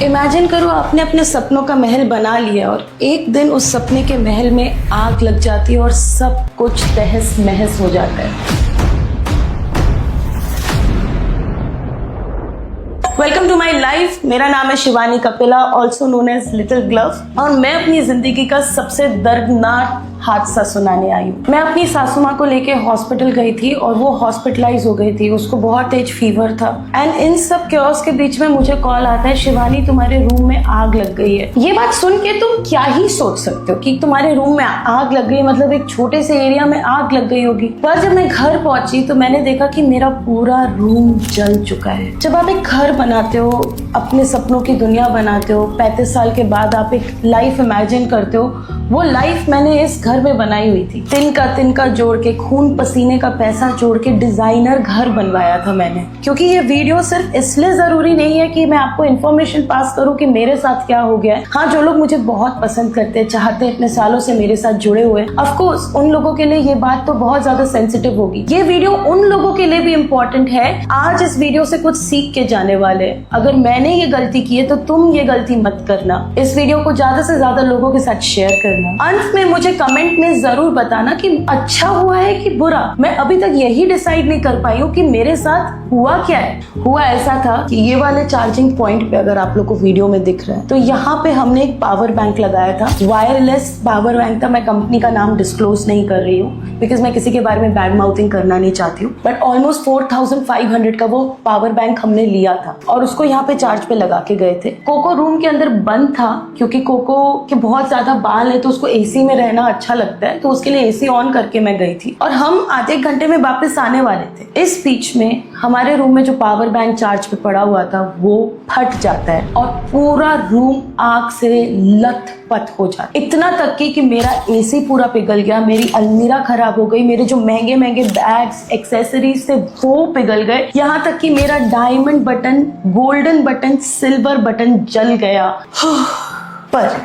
Imagine करो आपने अपने सपनों का महल बना लिया और एक दिन उस सपने के महल में आग लग जाती है और सब कुछ तहस महस हो जाता है। Welcome to my life. मेरा नाम है Shivani Kapila, also known as little glove, और मैं अपनी जिंदगी का सबसे दर्दनाक हादसा सुनाने आई हूँ। मैं अपनी सासू माँ को लेके हॉस्पिटल गई थी और वो हॉस्पिटलाइज हो गई थी। उसको बहुत तेज फीवर था एंड इन सब क्योस के बीच में मुझे कॉल आता है, शिवानी तुम्हारे रूम में आग लग गई है। ये बात सुन के तुम क्या ही सोच सकते हो कि तुम्हारे रूम में आग लग गई, मतलब एक छोटे से एरिया में आग लग गई होगी। पर जब मैं घर पहुंची तो मैंने देखा कि मेरा पूरा रूम जल चुका है। जब आप एक घर बनाते हो, अपने सपनों की दुनिया बनाते हो, 35 साल के बाद आप एक लाइफ इमेजिन करते हो, वो लाइफ मैंने इस घर में बनाई हुई थी। तिनका जोड़ के, खून पसीने का पैसा जोड़ के डिजाइनर घर बनवाया था मैंने। क्योंकि ये वीडियो सिर्फ इसलिए जरूरी नहीं है कि मैं आपको इन्फॉर्मेशन पास करूं कि मेरे साथ क्या हो गया है। हाँ, जो लोग मुझे बहुत पसंद करते हैं, चाहते हैं, इतने सालों से मेरे साथ जुड़े हुए, ऑफ कोर्स उन लोगों के लिए ये बात तो बहुत ज्यादा सेंसिटिव होगी। ये वीडियो उन लोगों के लिए भी इम्पोर्टेंट है। आज इस वीडियो से कुछ सीख के जाने वाले। अगर मैंने ये गलती की है तो तुम ये गलती मत करना। इस वीडियो को ज्यादा से ज्यादा लोगों के साथ शेयर करना। अंत में मुझे कमेंट में जरूर बताना कि अच्छा हुआ है कि बुरा। मैं अभी तक यही डिसाइड नहीं कर पाई हूँ कि मेरे साथ हुआ क्या है। हुआ ऐसा था कि ये वाले चार्जिंग पॉइंट पे, अगर आप लोग को वीडियो में दिख रहा है, तो यहाँ पे हमने एक पावर बैंक लगाया था। वायरलेस पावर बैंक था। मैं कंपनी का नाम डिस्क्लोज नहीं कर रही हूँ बिकॉज मैं किसी के बारे में बैड माउथिंग करना नहीं चाहती हूँ। बट ऑलमोस्ट 4500 का वो पावर बैंक हमने लिया था और उसको यहाँ पे चार्ज पे लगा के गए थे। कोको रूम के अंदर बंद था क्योंकि कोको के बहुत ज्यादा बाल है तो उसको एसी में रहना अच्छा लगता है, तो उसके लिए एसी ऑन करके मैं गई थी और हम आधे एक घंटे में वापस आने वाले थे। इस बीच में हमारे रूम में जो पावर बैंक चार्ज पे पड़ा हुआ था वो फट जाता है और पूरा रूम आग से लथपथ हो जाता है। इतना तक कि मेरा एसी पूरा पिघल गया, मेरी अलमीरा खराब हो गई, मेरे जो महंगे महंगे बैग्स एक्सेसरीज थे वो पिघल गए, यहाँ तक कि मेरा diamond button, golden button, silver button जल गया। पर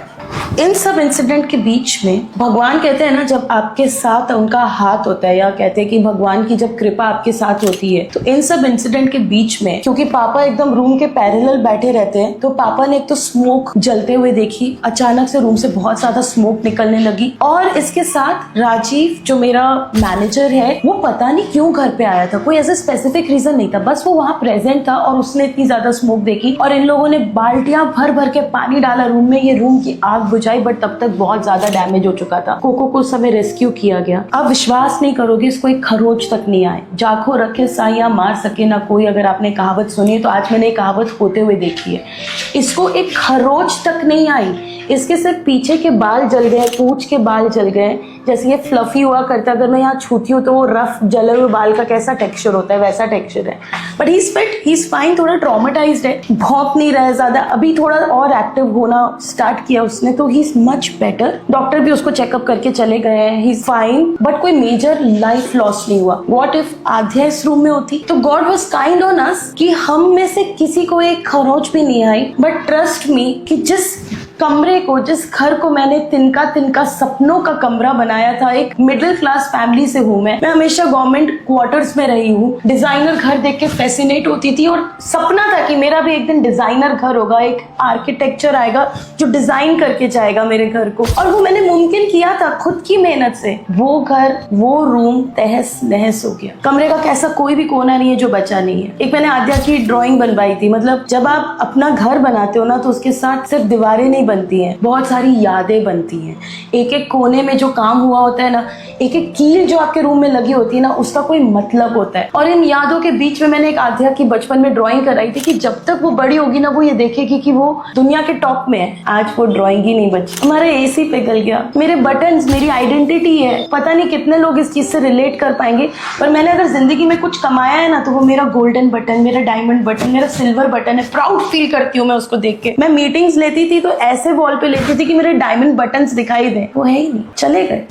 इन सब इंसिडेंट के बीच में भगवान कहते हैं ना, जब आपके साथ उनका हाथ होता है, या कहते हैं कि भगवान की जब कृपा आपके साथ होती है, तो इन सब इंसिडेंट के बीच में, क्योंकि पापा एकदम रूम के पैरेलल बैठे रहते हैं, तो पापा ने एक तो स्मोक जलते हुए देखी। अचानक से रूम से बहुत ज्यादा स्मोक निकलने लगी और इसके साथ राजीव जो मेरा मैनेजर है, वो पता नहीं क्यों घर पे आया था। कोई ऐसा स्पेसिफिक रीजन नहीं था, बस वो वहां प्रेजेंट था और उसने इतनी ज्यादा स्मोक देखी और इन लोगों ने बाल्टियां भर भर के पानी डाला रूम में, ये रूम की आग बुझाई। बट तब तक बहुत ज्यादा डैमेज हो चुका था। कोको को उस समय रेस्क्यू किया गया। अब विश्वास नहीं करोगे, इसको एक खरोच तक नहीं आए। जाखो रखे साइया मार सके ना कोई, अगर आपने कहावत सुनी है तो आज मैंने एक कहावत होते हुए देखी है। इसको एक खरोच तक नहीं आई। इसके सिर्फ पीछे के बाल जल गए, पूंछ के बाल जल गए। जैसे ये फ्लफी हुआ करता है, अगर मैं यहाँ छूती हूँ तो वो रफ जले हुए बाल का कैसा टेक्सचर होता है वैसा टेक्सचर है। But he is fit, he is fine. थोड़ा ट्रॉमेटाइज्ड है, भौंक नहीं रहा है ज्यादा। अभी थोड़ा और एक्टिव होना स्टार्ट किया उसने, तो he is much better. Doctor भी उसको चेकअप करके चले गए हैं, ही इज फाइन। बट कोई मेजर लाइफ लॉस नहीं हुआ। व्हाट इफ आध्या इस रूम में होती? तो God was kind on us कि हम में से किसी को एक खरोच भी नहीं आई। बट ट्रस्ट मी कि जिस कमरे को, जिस घर को मैंने तिनका सपनों का कमरा बनाया था, एक मिडिल क्लास फैमिली से हूँ मैं हमेशा गवर्नमेंट क्वार्टर्स में रही हूँ। डिजाइनर घर देख के फैसिनेट होती थी और सपना था कि मेरा भी एक दिन डिजाइनर घर होगा, एक आर्किटेक्चर आएगा जो डिजाइन करके जाएगा मेरे घर को, और वो मैंने मुमकिन किया था खुद की मेहनत से। वो घर, वो रूम तहस नहस हो गया। कमरे का कैसा कोई भी कोना नहीं है जो बचा नहीं है। एक मैंने आद्या की ड्रॉइंग बनवाई थी। मतलब जब आप अपना घर बनाते हो ना, तो उसके साथ सिर्फ दीवारें नहीं बनती हैं, बहुत सारी यादें बनती हैं। एक एक कोने में जो काम हुआ होता है ना, एक एक कील जो आपके रूम में लगी होती है ना, उसका कोई मतलब होता है। और इन यादों के बीच में मैंने एक आध्या की बचपन में ड्राइंग कराई थी कि जब तक वो बड़ी होगी ना, वो ये देखेगी कि वो दुनिया के टॉप में है। आज वो ड्राइंग ही नहीं बची। हमारा एसी पिघल गया, मेरे बटन्स मेरी आइडेंटिटी है। पता नहीं कितने लोग इस चीज से रिलेट कर पाएंगे, पर मैंने अगर जिंदगी में कुछ कमाया है ना, तो वो मेरा गोल्डन बटन, मेरा डायमंड बटन, मेरा सिल्वर बटन है। प्राउड फील करती हूँ मैं उसको देख के। मैं मीटिंग्स लेती थी तो ऐसे वॉल पे लेती थी कि मेरे डायमंड बटन्स दिखाई दें, वो है ही नहीं, चले गए।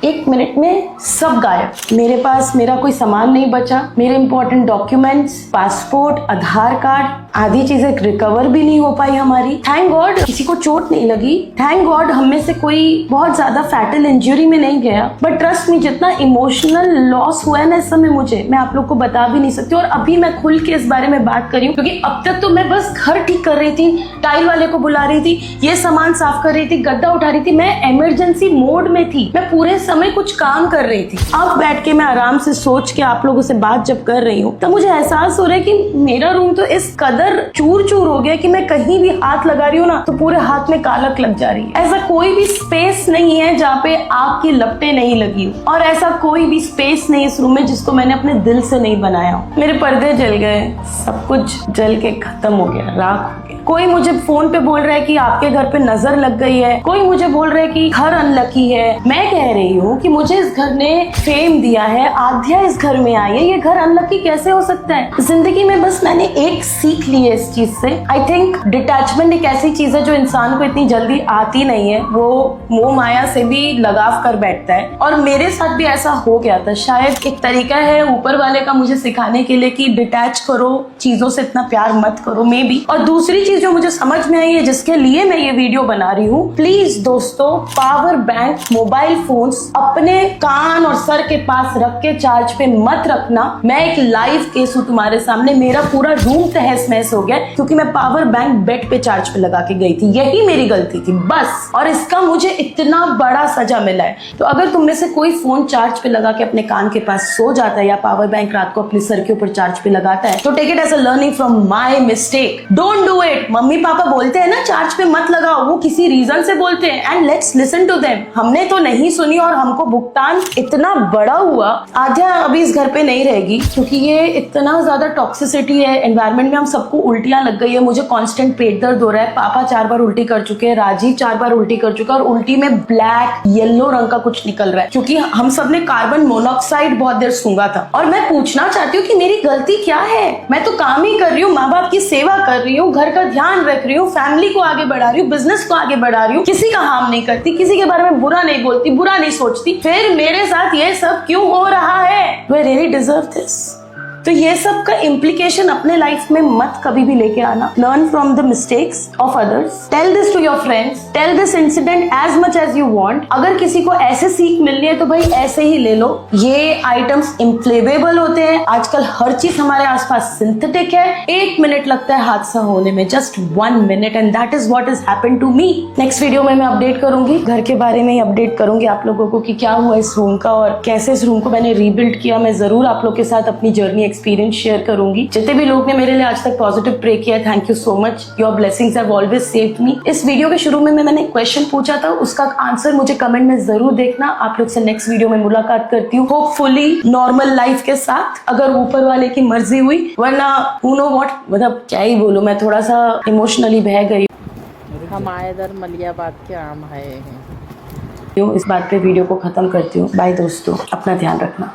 1 मिनट में सब गायब। मेरे पास मेरा कोई सामान नहीं बचा। मेरे इंपॉर्टेंट डॉक्यूमेंट्स, पासपोर्ट, आधार कार्ड, आधी चीजें रिकवर भी नहीं हो पाई हमारी। थैंक गॉड किसी को चोट नहीं लगी, थैंक गॉड हम में से कोई बहुत ज्यादा फैटल इंजरी में नहीं गया, बट ट्रस्ट मी जितना इमोशनल लॉस हुआ है ना इस समय मुझे, मैं आप लोग को बता भी नहीं सकती। और अभी मैं खुल के इस बारे में बात कर रही हूँ क्योंकि अब तक तो मैं बस घर ठीक कर रही थी, टाइल वाले को बुला रही थी, ये सामान साफ कर रही थी, गद्दा उठा रही थी, मैं इमरजेंसी मोड में थी, मैं पूरे समय कुछ काम कर रही थी। अब बैठ के मैं आराम से सोच के आप लोगों से बात जब कर रही हूँ तब मुझे एहसास हो रहा है कि मेरा रूम तो इस कदर चूर चूर हो गया कि मैं कहीं भी हाथ लगा रही हूँ ना तो पूरे हाथ में कालक लग जा रही है। ऐसा कोई भी स्पेस नहीं है जहाँ पे आग की लपटें नहीं लगी हो, और ऐसा कोई भी स्पेस नहीं इस रूम में जिसको मैंने अपने दिल से नहीं बनाया हो। मेरे पर्दे जल गए, सब कुछ जल के खत्म हो गया, राख हो गया। कोई मुझे फोन पे बोल रहा है कि आपके घर पे नजर लग गई है, कोई मुझे बोल रहा है कि घर अनलकी है। मैं कह रही हूँ कि मुझे इस घर ने फेम दिया है, आध्या इस घर में आई है, ये घर अनलकी कैसे हो सकता है? जिंदगी में बस मैंने एक सीख ली है इस चीज से। आई थिंक डिटैचमेंट एक ऐसी चीज है जो इंसान को इतनी जल्दी आती नहीं है, वो मोह माया से भी लगाव कर बैठता है, और मेरे साथ भी ऐसा हो गया था। शायद एक तरीका है ऊपर वाले का मुझे सिखाने के लिए कि डिटैच करो, चीजों से इतना प्यार मत करो मे बी। और दूसरी चीज जो मुझे समझ में आई है जिसके लिए मैं ये वीडियो बना रही हूँ, प्लीज दोस्तों पावर बैंक, मोबाइल फोन्स अपने कान और सर के पास रख के चार्ज पे मत रखना। मैं एक लाइव केस हूँ तुम्हारे सामने, मेरा पूरा रूम तहस महस हो गया क्योंकि मैं पावर बैंक बेड पे चार्ज पे लगा के गई थी, यही मेरी गलती थी बस, और इसका मुझे इतना बड़ा सजा मिला है। तो अगर तुम में से कोई फोन चार्ज पे लगा के अपने कान के पास सो जाता है या पावर बैंक रात को अपने सर के ऊपर चार्ज पे लगाता है तो take it as a learning from my mistake, don't do it. Mummy papa बोलते हैं ना चार्ज पे मत लगाओ, वो किसी रीजन से बोलते हैं, and let's listen to them. हमने तो नहीं सुनी और हमको भुगतान इतना बड़ा हुआ। आध्या अभी इस घर पे नहीं रहेगी क्योंकि ये इतना ज्यादा टॉक्सिसिटी है एनवायरमेंट में, हम सबको उल्टियां लग गई है, मुझे कांस्टेंट पेट दर्द हो रहा है, पापा 4 बार उल्टी कर चुके हैं, राजीव 4 बार उल्टी कर चुका है, और उल्टी में ब्लैक येलो रंग का कुछ निकल रहा है क्योंकि हम सब ने कार्बन मोनोऑक्साइड बहुत देर सूंघा था। और मैं पूछना चाहती हूँ कि मेरी गलती क्या है? मैं तो काम ही कर रही हूँ, माँ बाप की सेवा कर रही हूँ, घर का ध्यान रख रही हूँ, फैमिली को आगे बढ़ा रही हूँ, बिजनेस को आगे बढ़ा रही हूँ, किसी का हार्म नहीं करती, किसी के बारे में बुरा नहीं बोलती, बुरा नहीं सोचती, फिर मेरे साथ ये सब क्यों हो रहा है? Do I really deserve this? तो ये सब का इम्प्लीकेशन अपने लाइफ में मत कभी भी लेके आना। Learn from the mistakes of others, tell this to your friends, tell this incident as much as you want. अगर किसी को ऐसे सीख मिलनी है तो भाई ऐसे ही ले लो। ये आइटम्स इन्फ्लेमेबल होते हैं, आजकल हर चीज हमारे आसपास सिंथेटिक है। 1 मिनट लगता है हादसा होने में, just 1 minute, and that is what is happened to me. Next video में मैं अपडेट करूंगी, घर के बारे में ही अपडेट करूंगी आप लोगों को कि क्या हुआ इस रूम का और कैसे इस रूम को मैंने रीबिल्ड किया। मैं जरूर आप लोग के साथ अपनी जर्नी एक्सपीरियंस शेयर करूंगी। जितने भी लोग ने मेरे लिए आज तक पॉजिटिव प्रे किया, thank you so much, your blessings have always saved me. इस वीडियो के शुरू में मैंने क्वेश्चन पूछा था, उसका आंसर मुझे कमेंट में जरूर देखना। आप लोग से नेक्स्ट वीडियो में मुलाकात करती हूँ, होपफुली नॉर्मल लाइफ के साथ, अगर ऊपर वाले की मर्जी हुई, वरना हू नो व्हाट, मतलब क्या ही बोलूं, मैं थोड़ा सा इमोशनली बह गई। हमारे इधर मलियाबाद के आम है। इस बात पे वीडियो को खत्म करती हूँ। बाय दोस्तों, अपना ध्यान रखना।